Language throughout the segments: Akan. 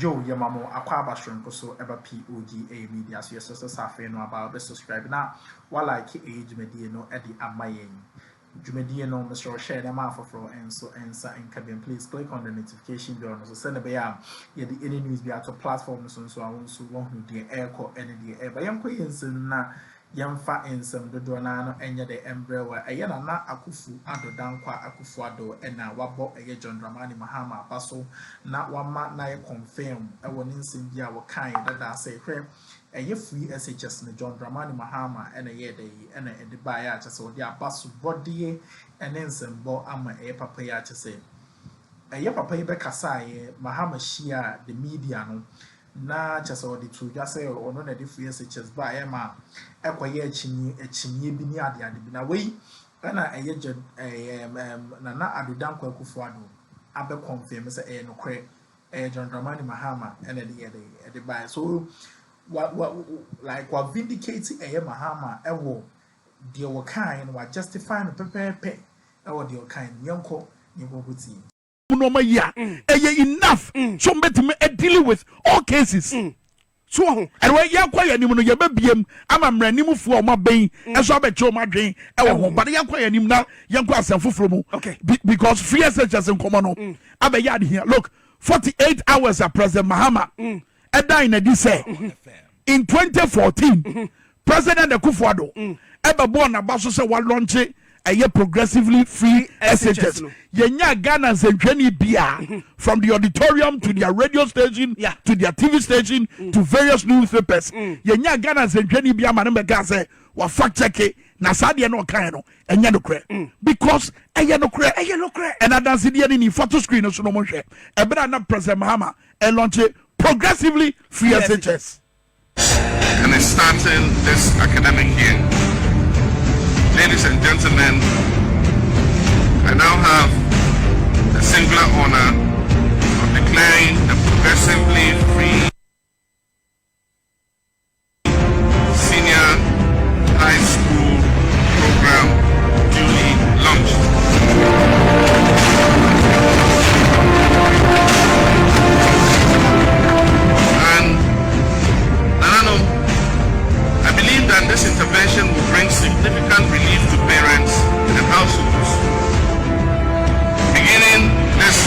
Yo, Yamamo, Aquaba Shrimp, so ever POG Media, so yes, so Safi no about the subscribe now. While I keep age media no Eddie at my end. Jumedia no Mr. Share them off for and so answer and cabin. Please click on the notification bell. So send a bear. Yeah, the any news be at the platforms and so I want to want the air call any air. But I'm quite na Yamfa in some the Donano and the umbrella. A yana na Akuffo Addo Dankwa Akuffo Addo and now what a John Dramani Mahama Basso. Not one man na confirm. I want in India what kind that I say. A year free SHS and John Dramani Mahama and a year day and the buyer just so they are basu body and then some bo ama a papaya to say. A year papa Bekasai, Mahama Shia, the media no. Na just all the two just say or none of the free SHS by Emma. Acquire chini bini adi bina way. And a year Nana Addo Dankwa Akuffo Addo. Abe confirm say no crack a John Dramani Mahama and a year day at the buyer. So what vindicating a Mahama ewo the kind what justifying the pepe or the kind yonko buti no ma ya enough so bet me dealing with all cases so and when ya kwaya nim no ya babiem ama mranimu fu o ma ben eso abecho ma dwen e wo ho but ya kwaya nim na yanko asanfoforo mu okay because free SHS nkomo no abeya de here look 48 hours at President Mahama in in 2014, President Akuffo Addo ever born about so say one launch a year progressively free SHS. Yenya Ghana Zenjeni Bia from the auditorium to their radio station to their TV station to various newspapers. Yenya Ghana Zenjeni Bia manembeka say wa fact check it na sadie no kan no enya no kre because enya no kre and adanse die ni photo screen so no mo hwe e bra na President Mahama e launch progressively free SHS. And it's starting this academic year. Ladies and gentlemen, I now have the singular honor of declaring the progressively free senior high school program duly launched. I believe that this intervention will bring significant relief to parents and households. Beginning this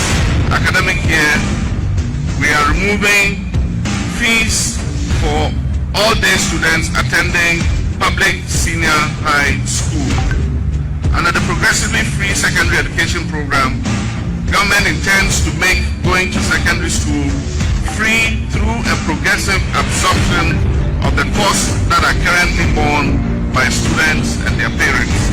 academic year, we are removing fees for all-day students attending public senior high school. Under the progressively free secondary education program, government intends to make going to secondary school free through a progressive absorption of the costs that are currently borne by students and their parents.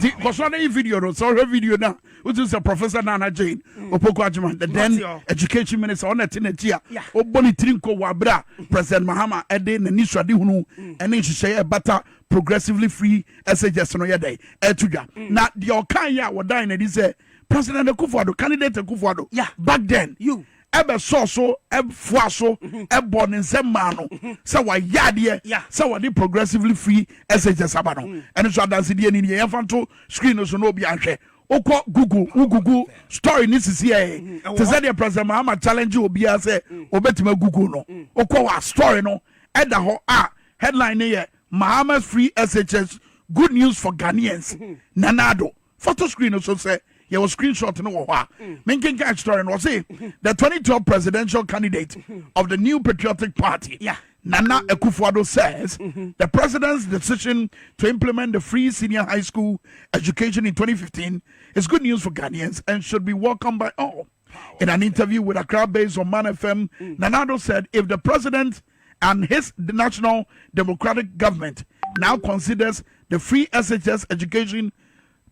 Because one video, no, so her video now, which is a Professor Nana Jane, Opoko Ajman, the then education minister on a tinetia, Oboni Trinko Wabra, President Mahama, Ede, Nisha Dihunu, and then she say a better progressively free SHS no yade, Etuja. Now, the Okaya were dying and he said, President Akuffo Addo, candidate Akuffo Addo, back then, you. Ebe so fwa so born in some mano so wa yade so wa progressively free SHS abano and so dance die ni ye fanto screen so no bi ahwe okọ Google story ni sisi e te say the President Mahama challenge obi a say obetima Google no okọ wa story no eda ho headline ne ye Mahama's free SHS good news for Ghanaians nanado photo screen so say there was screenshot no wa. Menken catch story and was say the 2012 presidential candidate of the New Patriotic Party, Nana Akuffo Addo says the president's decision to implement the free senior high school education in 2015 is good news for Ghanaians and should be welcomed by all. In an interview with Accra based on Man FM, Nana Addo said if the president and the National Democratic Government now considers the free SHS education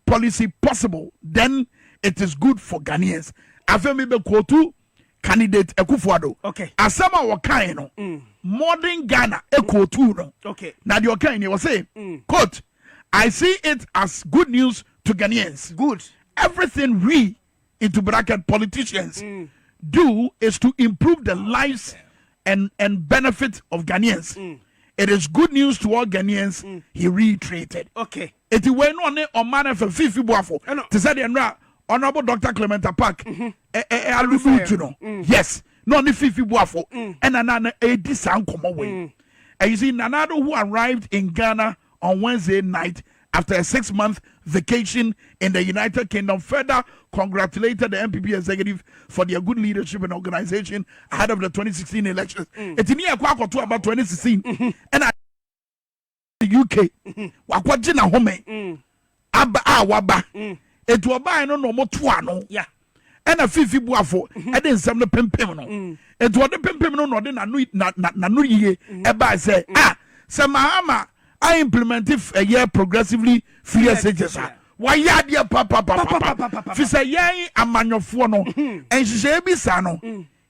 policy possible, then it is good for Ghanaians. Afemi be quote candidate Akuffo Addo. Okay. Asama wakai no. Modern Ghana quote no. Okay. Now the wakai was say, quote, I see it as good news to Ghanaians. Good. Everything we into bracket politicians do is to improve the lives and benefit of Ghanaians. It is good news to all Ghanaians, he reiterated. Okay. It went on man for Fifi Boafo. To say the Honorable Dr. Clement Park, yes, no ni fifi buafo ena na edi san komo we and you see Nana Addo, who arrived in Ghana on Wednesday night after a 6-month vacation in the United Kingdom, further congratulated the MPP executive for their good leadership and organization ahead of the 2016 elections. It's in here about 2016 and the UK wakwajina home aba waba it waba no mo tuano yeah and a fifi buafo and then some the pimpim no it was the pimpim no de na no ye eba say say Mahama I implemented a year progressively free SHS. Why ya dear papa fi say ye amanyofo no and she say bi sa no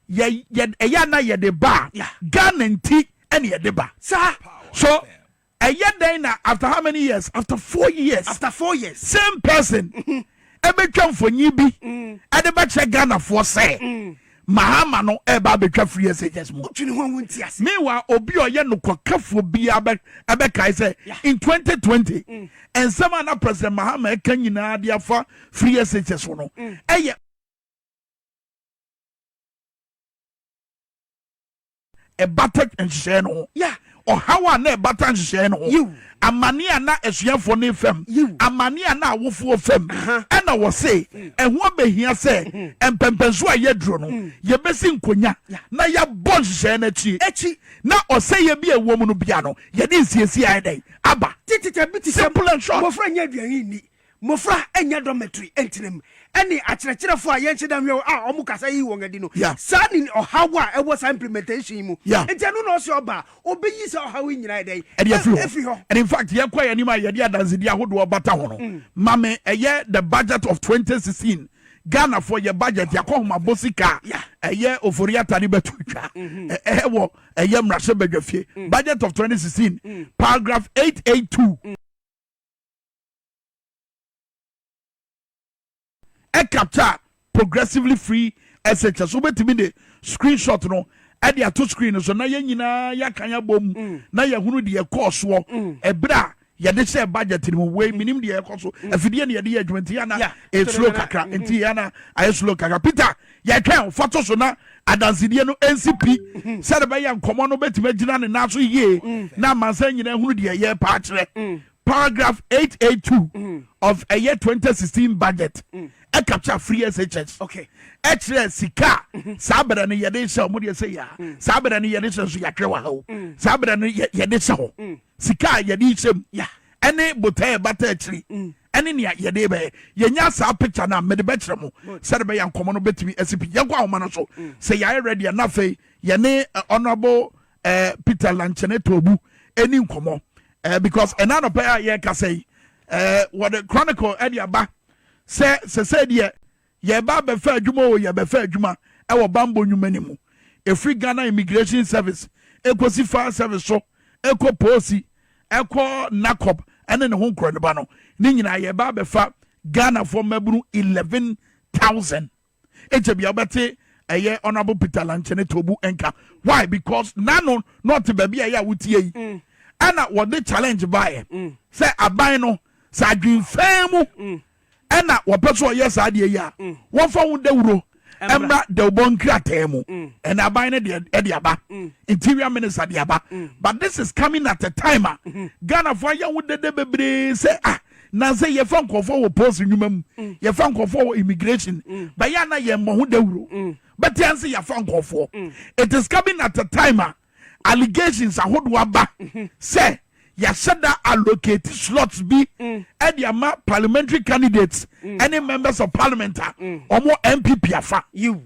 ye na ye de ba Ghana nti and ye de ba sir so a year then after how many years? After 4 years. After 4 years. Same person. Ebe twam for nyibi. Ade ba che Ghana for say. Mahama no eba be twa free SHS mo. Otwini ho wonti ase. Meanwhile obi oye no kwakafo bi ebe kai say in 2020 and some other president Mahama kan nyina dia for free SHS no. Eye a battered and share no. Yeah. Or how I never batan share no. You amania na esua for ne fam amania na awofo fam and I was say and what be here say and pempenso aye dro no ye besi nkonya na ya bon share na chi na o say ye bi ewom no bia no ye dey siesie ai dai aba titita biti simple and short mofra nya aduan ni mofra enya dormitory entinem any akyerɛkyerɛfo a yɛnhyɛ da nwe a ɔmo kasa yi wɔn adi no saa ni ɔhaw a ɛwɔ saa implementation mu nti ɛno na ɔsɛ ɔba obeyi sɛ ɔhaw yi nyinaa dɛ ɛfiri hɔ and in fact yɛkɔ yɛ anim a yɛde adansedi ahodoɔ bata ho no mame ɛyɛ the budget of 2016 Ghana for your budget yakɔ homa bosika ɛyɛ ofori atade bɛto twa ɛwɔ ɛyɛ mmarahyɛ badwafie budget of 2016 paragraph 882 a capture progressively free SHS. So betimi de screenshot no e de ato screen so na ye nyina ya kan ya bom na ye hunu de ye course so e bra ye de share budget ni we minim de ye course so afidie na ye de ye adwenti ya na e slow kakra enti ya na ay slow kakra Peter ye twan photo so na adansidie no NCP said ba ye nkomo no betimi agina ne na so ye na mansa nyina hunu de ye pa kire paragraph 882 of a year 2016 budget a capture free SHS. Okay. Actually, Sika, Sabra and Yadisha, Mudia say ya, Sabra and Yadisha, Yakraho, Sabra and Yadisha, Sika, Yadisham, ya, any butter butter tree, any Yadebe, Yanyasa picture now, made the bedroom, Saturday and Common Betty, SCP, Yagua Manaso, say I ready enough, Yane, honorable Peter Lanchene Tobu, any common, because another pair, Yaka say, what the Chronicle Ediaba. Say dear, ye ba be fa adwuma o ye be fa adwuma e wo bambo nwuma ni mu e free Ghana immigration service e ko si fire service so e ko posi e ko nakop ene ne ho nkro ne ba no ni nyina ye ba be fa Ghana for mabunu 11,000 e je bia obete eye honorable Peter Lanchene Tobu enka why because nano not baby ya wutie yi ana what the challenge by say aban no sa adwin famu ena wapeso yes ade ya won fa wo dawuro emra de obon kratemu and aban ne de aba interior minister de aba but this is coming at a time Ghana for ya wo de bebre say na say ye fa nkofo wo post nwuma mu ye fa nkofo wo immigration but ya na ye mo ho dawuro but yan say ye fa nkofo it is coming at a time allegations ahodo aba say Yashada allocate slots be Ediama parliamentary candidates, any members of parliament or more MPP afa. You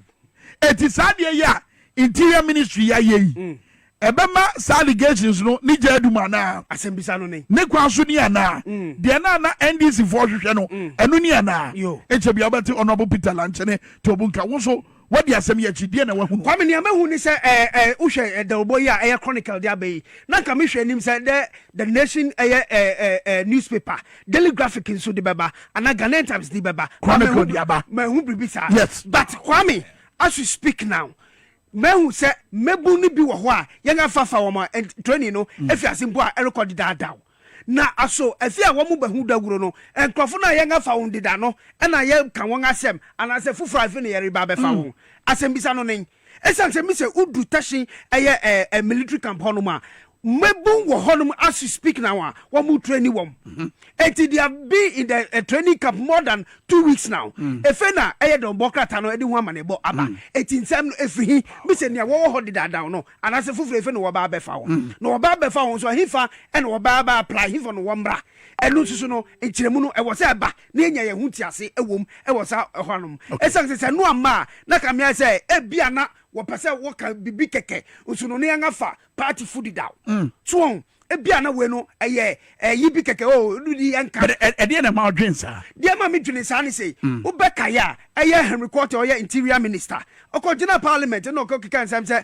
it is ya interior ministry ya ye. Ebema allegations no Niger Dumana asembisa no ne. Ne kwanso ni ana. De na NDC for hwehwe no enu ni ana. Eche bia obati honorable Peter Lanchene Tobunka wo so what the asem ya chidie na wahunu kwame ni amahu ni se uhwe the oboyi a chronicle dia be na ka me hwe nim se the nation newspaper daily graphic nso de beba ana Ghana Times de beba chronicle dia ba mahu bibisa yes but kwame as we speak now mahu se mebu ni bi wo ho a yenga fafa wo ma training no efi asimpo a record dadaw na aso afi a wo mu bahu dawuro no enkrofo na yenga fa won dida no na ye kan won asem ana se fufura afi ne yere ba be fa won asem bisa no nen esan se me se udu tashi eye military camp honoma mebun wo honum as you speak now one mu training wom enti they have been in the training camp more than 2 weeks now efena eye don bokrata no edi ho amanebo aba enti nsam no efrihi me se ne wo ho dida down no anase fufure efe no wo ba befa wo no wo ba befa wo so hifa e no wo ba apply hifa no wo mbra enu susu no enchiremu no e wo se ba na enya ye hu tiase ewom e wo sa honum esan se no ama na kamia se ebia na wopese woka bibi keke usuno ne ngafa party food down so ebia na we no eye yibi keke o dudi yanka but e na ma odwen sa de ma me dwene sa ne say ubeka ya eye Henry Quarter oye interior minister okogina parliament no okokika nsam say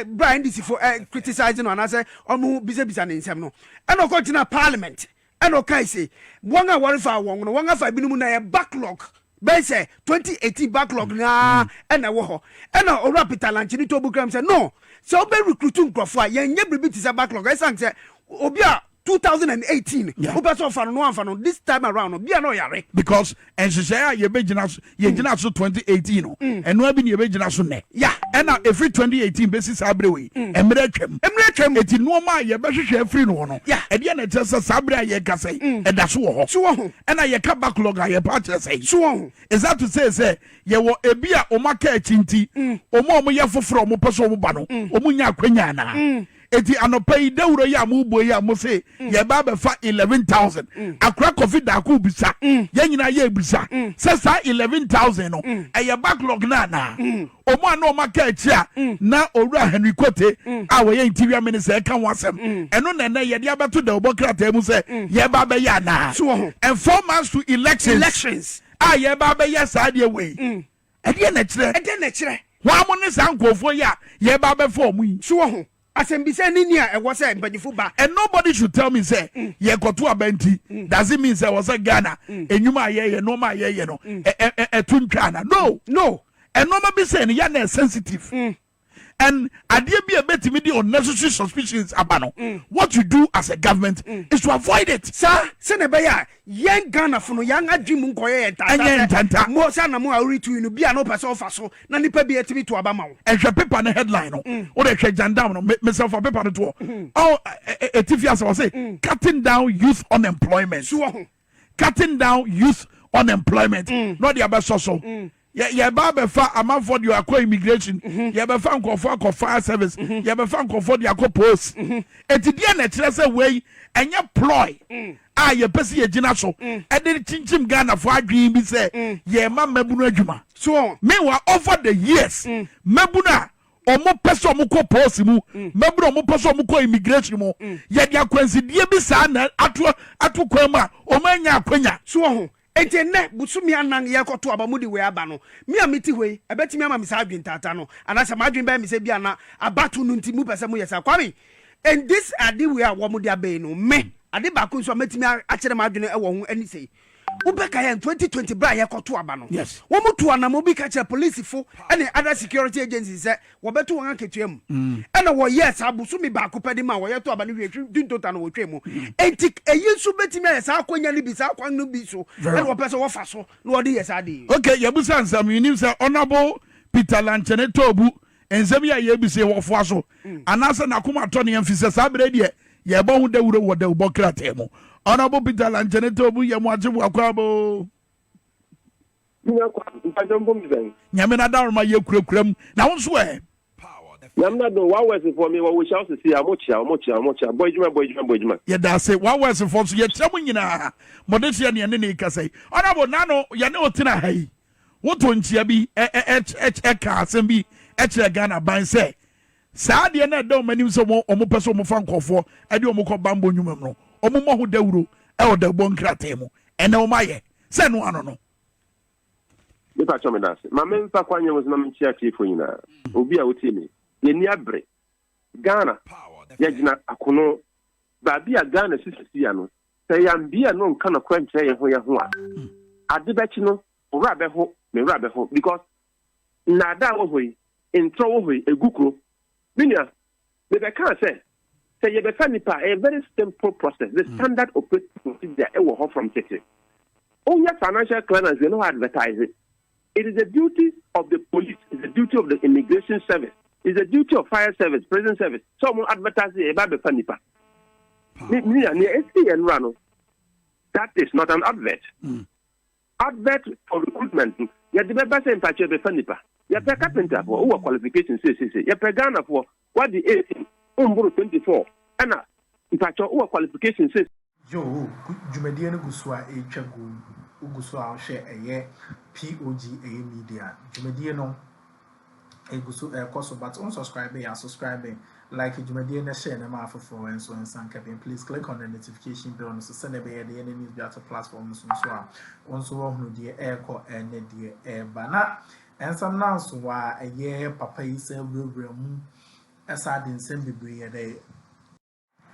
Brian NDC for criticizing on say omu bisa ne nsam no e no okogina parliament e no kai say wonga warifa won no wonga fa binum na backlog Bese 2018 backlog na ena wo ho ena ora Peter Lanchini to bukram say no so be recruiting crofo a yen nye bribi tisa backlog I say obi a 2018 obi so fa no anfa no this time around obi a no yare because enhyehyɛ ye begina so 2018 no eno abi ne ye begina so ne ena every 2018 basis abrewe emre twam eti no ma ye behwehwɛ afri no no e de na tese sabre a ye ka sei e da so wo ho ena ye ka backlog a ye pa tse sei is that to say ye wo ebi a o maka achinti omo ye foforo omo peso omo ba no omo nya akwanya na eti anopai dawuro ya mu bo ya mo se ye ba be fa 11,000 akra coffee da ku bisa ye nyina ye bisa se sa 11,000 no ye backlog na omo ana o maka achi a na owura Henry Kote a wo ye interior minister ka wasem eno na ye de abeto da obokrata mu se ye ba be ya na and 4 months to elections ye ba be ya sa de we e de na kire wa mo ne sa nkofo ya ye ba be fo mu yi asembise nini a ewo se mbanyifo ba and nobody should tell me say ye koto abanti does it mean say was a Ghana enyuma ye no ma ye no tuntwana no and no ma be say ya na sensitive and adie bi a betimi di unnecessary suspicions abano what you do as a government is to avoid it sir se ne be ya yen Ghana fo no yang adwim nkoye entanta mo sa na mo awri tu no bia no pese ofa so na nipa bi etimi to aba ma wo ehwe paper na headline no o de hwe jandam no myself paper no to oh etifia say cutting down youth unemployment cutting down youth unemployment no the abeso so ye ba be fa amanfo de akọ immigration ye be fa nkofo akọ fire service ye be fa nkofo de akọ post etidie na kire se wey enye ploy a ye pese ye gina so e de chinchim Ghana fo adwin bi se ye ma mabunu adwuma so meanwhile over the years mabuna omo pese omo ko post mu mabuna omo pese omo ko immigration mu ye de akwansidie bi sa na atu kwama omo anya akwanya so ente ne busumi anan ye koto abamudi we aba no mi amiti we ebetimi ama mi sa adwin tata no anasa ma adwin ba mi se bia na abatu no nti mu pese mu yesa kwami and this ade we a wo mu dia be no me ade ba ko so metimi a kire ma adwin e wo ho ani sei ubeka ya 2020 bra ye koto aba no yes wo mu to anam obi ka kire police fo and other security agencies say wo beto won aketuam and wo yes abusumi ba ko pedi ma wo ye to aba no wi tota no wo twem enti eyi so betimi yesa akonya ni bi sa akwan no bi so and wo pese wo fa so no wo de yesa ade okay yebusa ansam you nim say honorable Peter Lanchene Tobu ensem ya ye bi se wo fo aso anasa na kuma to ne mfise sa bre de ye bo hu dawuro wo da ubokrata mu honorable Peter Lanchene Tobu ye mo ajebu akwabo nyame na daruma ye kuram na wo so Namna do wa wese for me we shall see amocha boyjuma ye da say wa wese for so ye tram nyina modestia ne ne ka say honorable nano ye ne otina hai woto ntia bi ka asem bi kire Ghana ban say saa de na da manim so omo pese omo fa nkofo e de omo ko bambo nwumam no omo mo ho dawuro e o da bonkrata mu ene o maye se no ano no me pa chome dance ma me mfa kwanye wo na mchia tifo nyina obi a wotimi ye ni abre Ghana ya gina akono ba bia Ghana sisi ya no se ya mbia no nka na kwanche ye ho a ade bechi no ora be ho me ora be ho because na da wo hoyi intro wo hoyi egukro minia me be kan say ye be fa nipa a very simple process the standard operating procedure e wo ho from city onya financial clearance you know advertise it It is the duty of the police, it's the duty of the immigration service, it's the duty of fire service, prison service. Someone advertising about the Fanipa. That is not an advert. Advert for recruitment. You the member saying patch the Fanipa. You pay carpenter for who qualifications say. You pay Ghana for what the 18 24. And patch who qualifications say. Yo, Jumedian Guswa a chagu, Uguswa share a year, POG Media. Jumediano a Gusu a cost, but unsubscribing and subscribing like Jumedian share and a for and so and San Kevin. Please click on the notification bell to send a the any better platforms and so on. Also, who dear air call and dear air banner. And some now so why a year papa is a will bring as I didn't send the brie a day.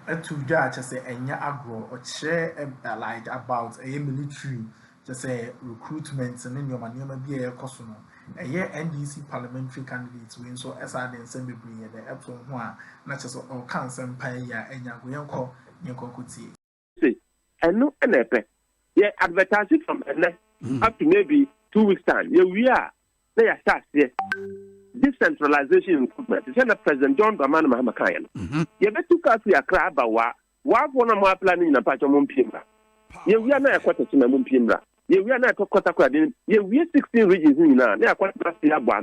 To judge, I say, and agro or share like about a military, just say recruitment and then your money may be a customer. A year NDC parliamentary candidates win so as I didn't send me bring the Applaud one, not just all cancer pay and Yago Yanko could see. And no, and yeah, advertising from up to maybe 2 weeks' time. Yeah, we are. They are start here. Decentralization in recruitment. It's not President John Mahama Kayan. You better to cast your crab, but what one of my planning in a patch of Mumpimbra. You we are not a quarter to Mumpimbra. You we are not a quarter credit. You we are 16 regions in now. They are quite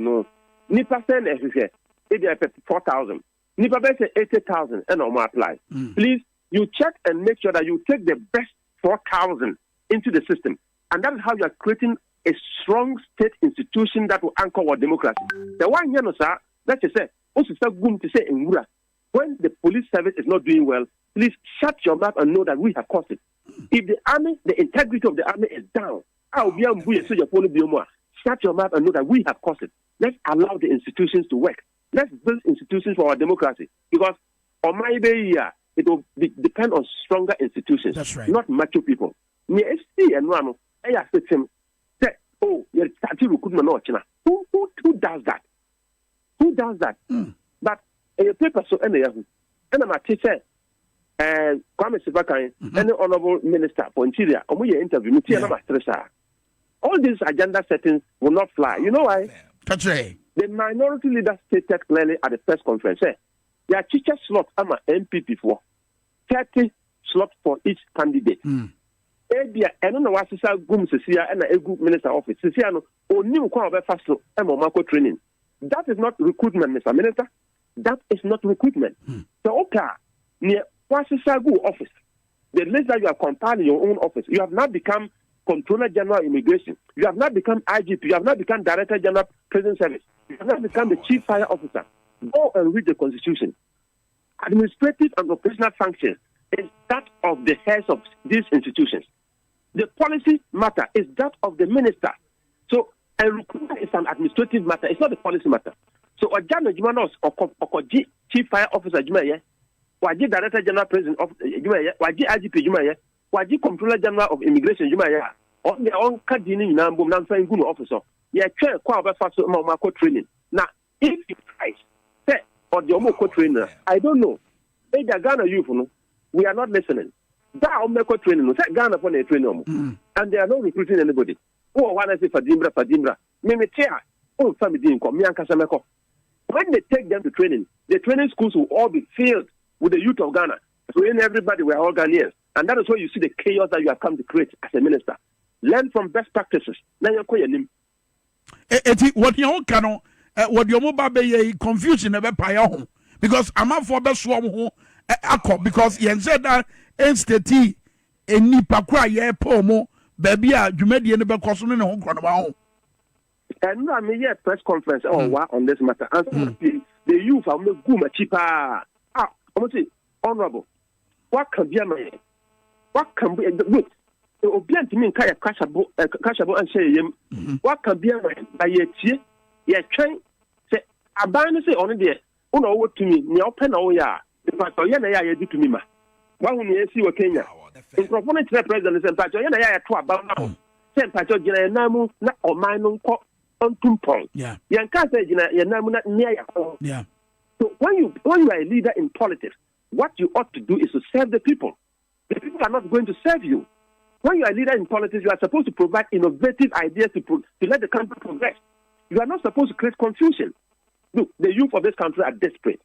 no. Nipa send everything. It is 4,000. Nipa say 80,000 and no more apply. Please, you check and make sure that you take the best 4,000 into the system. And that is how you are creating a strong state institution that will anchor our democracy. The one here, sir, that you say, also going to say in Mura, when the police service is not doing well, please shut your mouth and know that we have caused it. If the army, the integrity of the army is down, I'll be able to say your phone be more. Shut your mouth and know that we have caused it. Let's allow the institutions to work. Let's build institutions for our democracy. Because on my day here, it will depend on stronger institutions. That's right. Not macho people. I asked him, oh, you're starting recruitment. Who does that? Who does that? But a paper so any and I'm a teacher, and Kwame Sibakan, any honorable minister for Interior, and we interview all these agenda settings will not fly. You know why? That's right. The minority leader stated clearly at the press conference, their teacher slot I'm a MPP for 30 slots for each candidate. Ebia eno na wasisa gum sesia na egu minister office sesia no onim kwa obefa so e mo mako training. That is not recruitment, Mr. Minister. That is not recruitment. So okay, near wasisa gu office, the list that you are compiling your own office, you have now become Controller General Immigration, you have now become IGP, you have now become Director General Prison Service, you have now become the Chief Fire Officer. Go and read the Constitution. Administrative and operational functions is that of the heads of these institutions. The policy matter is that of the minister. So a recruitment is an administrative matter. It's not a policy matter. So a Jana Jumanos or Chief Fire Officer Jumaya, Waji Director General President of Jumaya, Waji IGP Jumaya, Waji Controller General of Immigration Jumaya, on their own Kadini Nambu Namfang Gunu officer. Yeah, chair Kwaba Faso Mako training. Now, if you try, say, or the Omoko trainer, I don't know. Hey, the Ghana youth, we are not listening. That Omeko training, say Ghana for a training, and they are not recruiting anybody. Oh, one I say Fadimbra. Mimi chair, oh, family didn't come, Miankasameko. When they take them to training, the training schools will all be filled with the youth of Ghana. So in everybody, we are all Ghanaians. And that is why you see the chaos that you have come to create as a minister. Learn from best practices. Now you're calling him. What you can, what your mobile be confusion about Payahon. Because I'm not for best one because you said that instead, any pakwa ye pomo, baby, you made the end of a question in home crown. And I mean, press conference on this matter. And the youth are not cheaper. I'm going to say, honorable. What can be a man? What can be a good? Obian to me, Kaya Kashabo and say, what can be a man by ye cheer? Ye train, say, a banner say on there, what to me, near open oh ya, if I saw Yana do to me, ma. One when you see what Kenya. In proponent president, and Pacho Yana to about now. Send Pacho Jena Namu, not or mine on Tumpong. Yeah. Yanka said Yanamu not near your. Yeah. So when you are a leader in politics, what you ought to do is to serve the people. The people are not going to serve you. When you are a leader in politics, you are supposed to provide innovative ideas to let the country progress. You are not supposed to create confusion. Look, the youth of this country are desperate.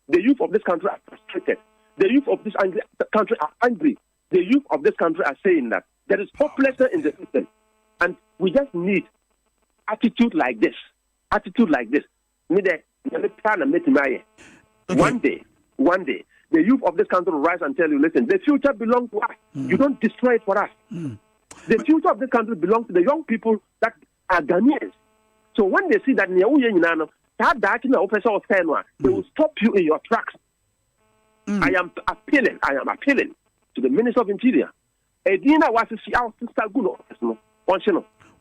The youth of this country are frustrated. The youth of this country are angry. The youth of this country are saying that there is hopelessness in the system. And we just need attitude like this. One day, the youth of this country will rise and tell you, listen, the future belongs to us. You don't destroy it for us. The future of this country belongs to the young people that are Ghanaians. So when they see that they will stop you in your tracks. I am appealing to the Minister of Interior.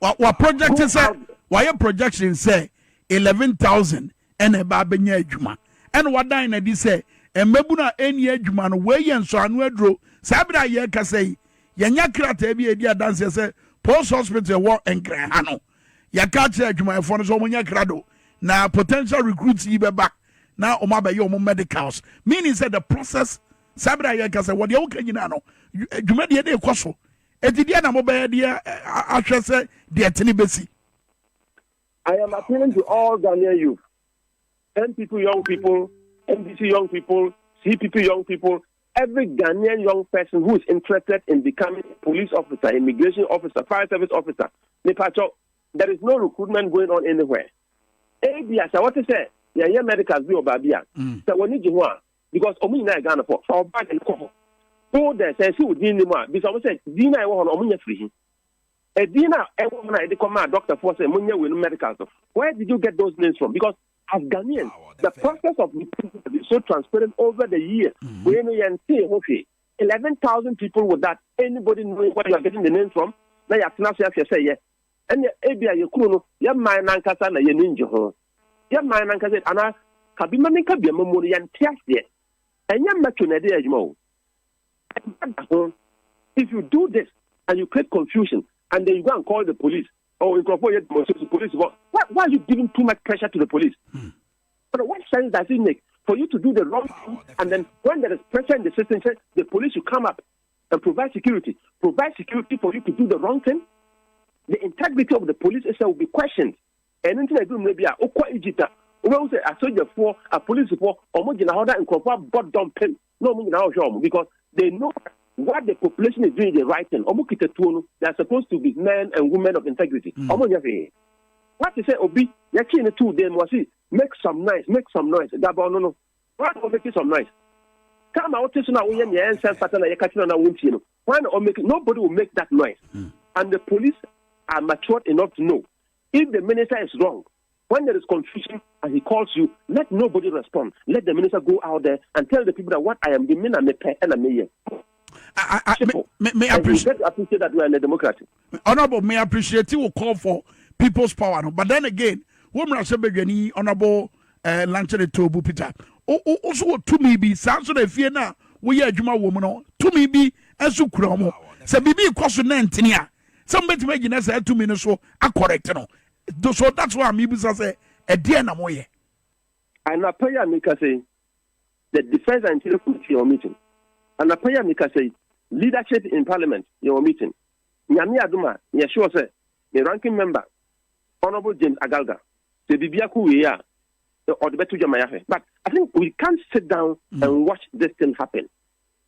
What projection say? Why your projection say 11,000 and a babenya juma? And what dine they say? And mebuna any juma no way and so anwedro. Sabra ye ka say yanya krata bi edia dance say post hospital war and grahano. Ya catch juma for so munya krado. Na potential recruits yi be back. Now omaba yo medicals. Meaning said the process Sabra ye ka say what you can no. Juma de kwaso. Etidia na mobile dia ahwese de etini besi. I am appealing to all Ghanaian youth, NPP young people, NDC young people, CPP young people, every Ghanaian young person who is interested in becoming a police officer, immigration officer, fire service officer. There is no recruitment going on anywhere. ABS, I want to say, yeah, medicals be obabia. So we need you because Omi na Ghana for back and Akuffo. So there says who didn't know because I said Dina I want Omi free. A Dina I they come Dr. Force Munya with medicals. Where did you get those names from? Because as Ghanaians, the process of recruitment is so transparent over the years. We know and say, okay, 11,000 people with that. Anybody knowing where you are getting the names from? Now you have to say yes. And the ABI you kuno, ya mind nankasa na ye ninja ho. Ya mind nankasa ana kabima minka bi memori yan tiase. And ya macho na dey ajmo. If you do this and you create confusion and then you go and call the police or you call the police, why are you giving too much pressure to the police? But what sense does it make for you to do the wrong thing and then when there is pressure in the system, the police will come up and provide security for you to do the wrong thing? The integrity of the police will be questioned. And anything I do maybe a Egypt. Say a soldier for a police for or and bought dump him. No, because they know what the population is doing the right thing. They are supposed to be men and women of integrity. What you say, Obi, you're killing the two then was make some noise. No. Why not make some noise? Come out to now when you answer pattern you're catching on a winch. Why not make nobody will make that noise? And the police are matured enough to know if the minister is wrong. When there is confusion and he calls you, let nobody respond. Let the minister go out there and tell the people that what I am the men and I may appreciate that we are in a democracy. Honorable, may appreciate you will call for people's power. But then again, woman Sebegani, Honorable Lanchere Tobu Peter. Also to me be Sanso de Fiena, we are Juma woman, to me be as you cromo. Sabibi question 19. Somebody making us 2 minutes so are correct. So that's why I'm able to say a dear Namoye. And I pay Mika say the Defense and Interior Committee your meeting. And I pay Mika say leadership in Parliament your meeting. Nyami Aduma, Yeshua say the ranking member, Honorable James Agalga, the Bibiaku we are or the Betu Jamayafe. But I think we can't sit down and watch this thing happen.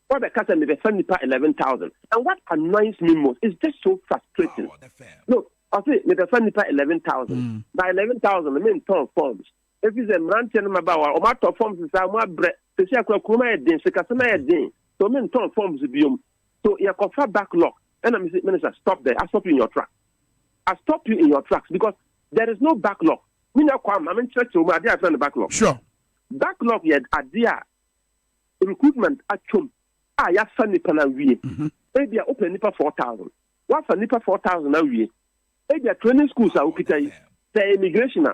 What the customer may be 11,000. And what annoys me most is just so frustrating. Look, I say may be 11,000. By 11,000, I mean ton forms. If it's a ranting about or matter forms is our bread, to see a Akroma din, Sekasana din. So mean ton forms biome. So you confer backlog. And I'm saying, Minister, stop there. I stop you in your tracks. I stop you in your tracks because there is no backlog. Me now come, I'm in church to my dear friend backlog. Sure. Backlog yet idea recruitment at chum. Ya funny pana wie. Maybe I open nipa 4,000. What for nipa 4,000 now wie? Maybe training schools are okay. The immigration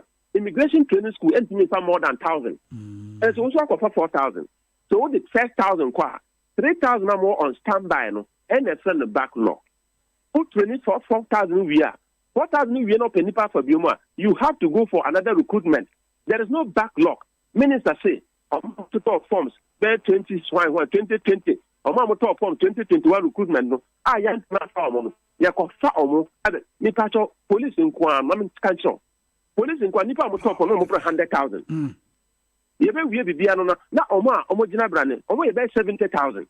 training school and me for more than 1,000. And so also for 4,000. So the first 1,000 qua 3,000 more on standby no. And that's on the backlog. Put training for 4,000 we are. 4,000 we are not nipa for bioma. You have to go for another recruitment. There is no backlog. Minister say to talk forms. 2020. Omo top form 2021 recruitment no. Yan na fa omo no. Ya ko fa omo. Ade ni pacho police nkwa ma me kancho. Police nkwa nipa mo top form no mo 100,000. Ye be wie bibia no na omo gina brane. Omo ye be 70,000.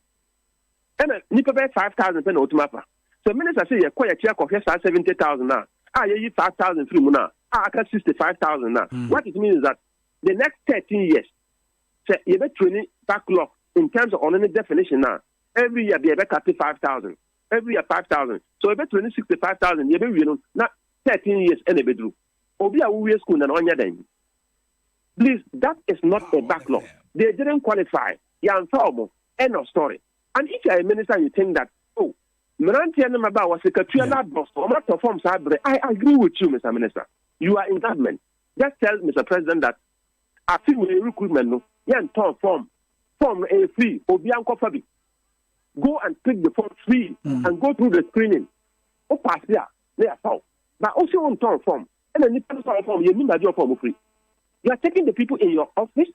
And nipa be 5,000 pe na otumapa. So minister say ye kwa ye chia ko 70,000 na. Ye 5,000 free mu na. Aka 65,000 na. What it means is that the next 13 years, say you be training backlog in terms of only definition now. Every year be cut 5,000. Every year 5,000. So you be training 65,000. You be now 13 years and a bedroom. Obi a we school and on your then. Please, that is not a backlog. They didn't qualify. End of story. And if you are a minister, you think that I agree with you, Mr. Minister. You are in government. Just tell Mr. President that I feel with recruitment, no, form a free, Fabi. Go and pick the form free and go through the screening. Pass there, they are found. But also on turn form. And then you form, you mean that your form free. You are taking the people in your office.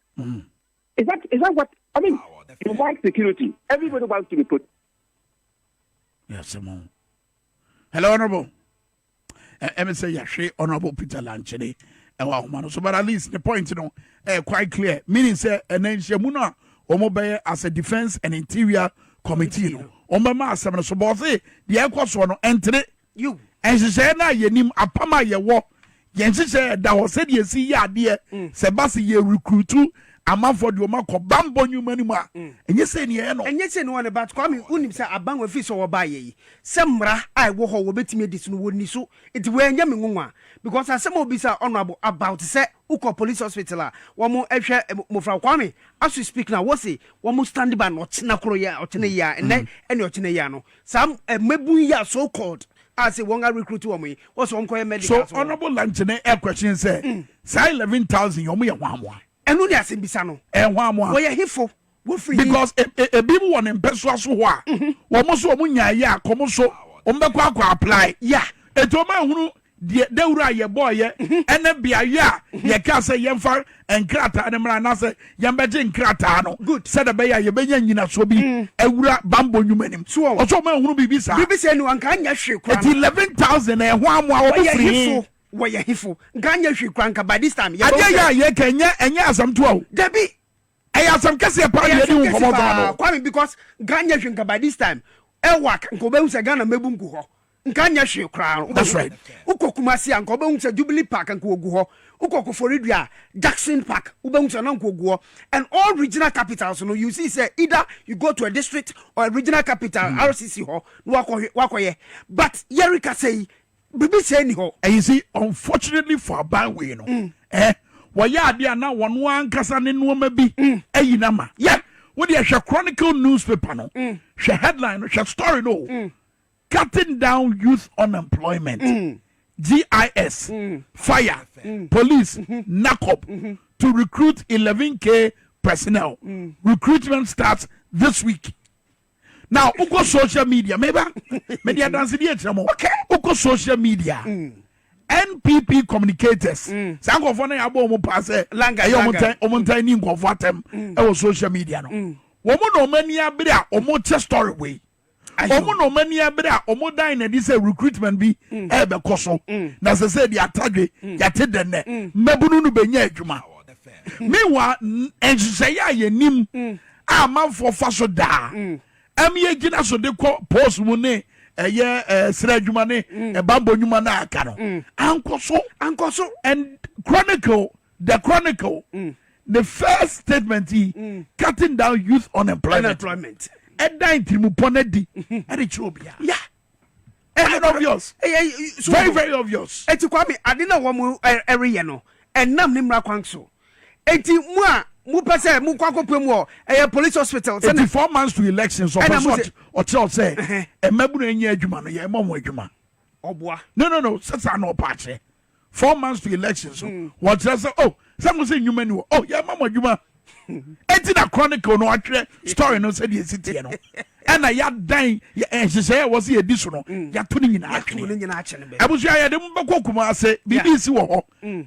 Is that what I mean? You want security. Everybody wants to be put. Yes, Simon. Hello, Honorable. Let say Yashi, Honorable Peter Lanchene. So, but at least the point, quite clear. Meaning, say, and then Shamuna, Omobe as a defense and interior committee. Omama, Seven, so both the Aquas one enter you. And she said, "Na yenim apama ye wo." Yensi said that was said ye see ya dear. Sebasi ye recruit ama for the omako bambo new manima. And you say no. And you say no one about coming unim say abang we fish or buy ye. Semra I wo ho beti me dis no woni so. It we nyame nwa because as some obi say honorable about say uko police hospital wo mo ehwe mo fra kwame as we speak now what say wo mo stand by no china kro ya ochine ya and then any ochine ya no some mebun ya so called as a one recruit woman was one medical. So honorable Lanchene a question say 11,000 yomu ya wamwa. Enu ni asimbisa no. Wamwa. Wo ye hifo. Wo free. Because a bibu won empeswa so ho a. Wo mo so wo nya ya komo so ombekwa akwa apply. Yeah. Etoma hunu de dewura ye boy ye ene bia ya ye ka say yemfa enkrata ne mra na say yembeje enkrata no good said be ya ye benya nyina so bi ewura bambo nwumanim so ma hunu bibi say no anka nya hwe kwa 11,000 e ho amwa wo free wo ye hifo nka nya hwe kwa nka by this time ye kenya enya asam to o debi e asam kase pa ye di wo komo kwa because nka nya hwe nka by this time e wak nko be hu se Ghana mebu nku ho nkanya hwe kra. That's right. Ukokumasi anko be unse Jubilee Park anko ogu ho. Ukokuforidua Jackson Park ube unse na anko ogu ho. And all regional capitals no you see say either you go to a district or a regional capital RCC ho no wakoye. But Yerika say bibi say ni ho. And you see unfortunately for Banwe no. Waya ade na wono ankasa ne no ma bi eyinama. Yeah. What the Chronicle newspaper no. She headline, she story no. Cutting down youth unemployment, GIS, fire, police, NACOP to recruit 11K personnel. Recruitment starts this week. Now, uko social media, media dance okay. Uko social media, NPP communicators. Sango fone yabo mo passe langa omonta ni ngofo atem e social media no. Wo mo no mani abere a omo che story way. Omo no mani abere a omo dan na dis recruitment bi e be koso na se say the atadwe yate denne mabunu no benya adwuma mewa enhye ya yenim a manfo fa so da am ye gina so de post mu ne eye sra adwuma ne e bambo nwuma na aka no ankoso and the chronicle the first statement cutting down youth unemployment Edan Timupone Erichobia. Yeah. Very obvious. Very obvious. Eti kwami adina wamu area no. Enam nimra kwankso. Eti mu pese mu kwakopem wo police hospital. 4 months to elections or tell say e mabunu enye adwuma no ye mom adwuma. Oboa. No. Sasa no pache. 4 months to elections. What say some say nyuma ni ye mom adwuma. Eti na chronicle no atwe story no say the city no and ya dan ya say was here this no ya to ni nyina atwe abusu ya de mbekọ kuma ase BBC wo ho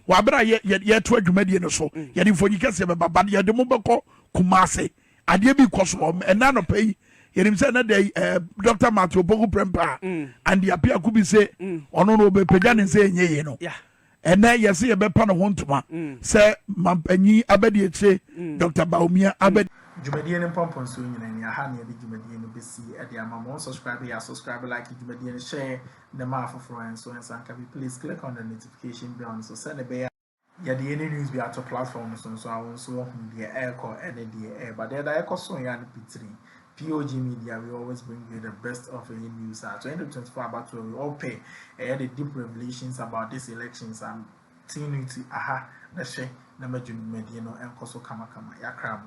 wa bra ye to adwumadie no so ya de fonyi kase baba ya de mbekọ kuma ase ade bi koso and na no pay Yenim say na dey Dr. Matthew Opoku Prempa and the appear could be say ono no be pejane say enye ye no. Yeah. And then you see a bepa no hontuma. Say mampanyi abedi eche Dr. Bawumia abedi Jumadian and Pompon so in your hand, the Jumadian BC at the amount subscribe, like Jumadian share the mouth for and so and so. Please click on the notification bell so send a bear. Yeah, the any news be at platforms so I also the air call and the air, but the air call so yan P3. POG Media, we always bring you the best of any news. 2024 about we all pay the deep revelations about these elections and team to aha the share the Jumadian and Koso Kama Yakram.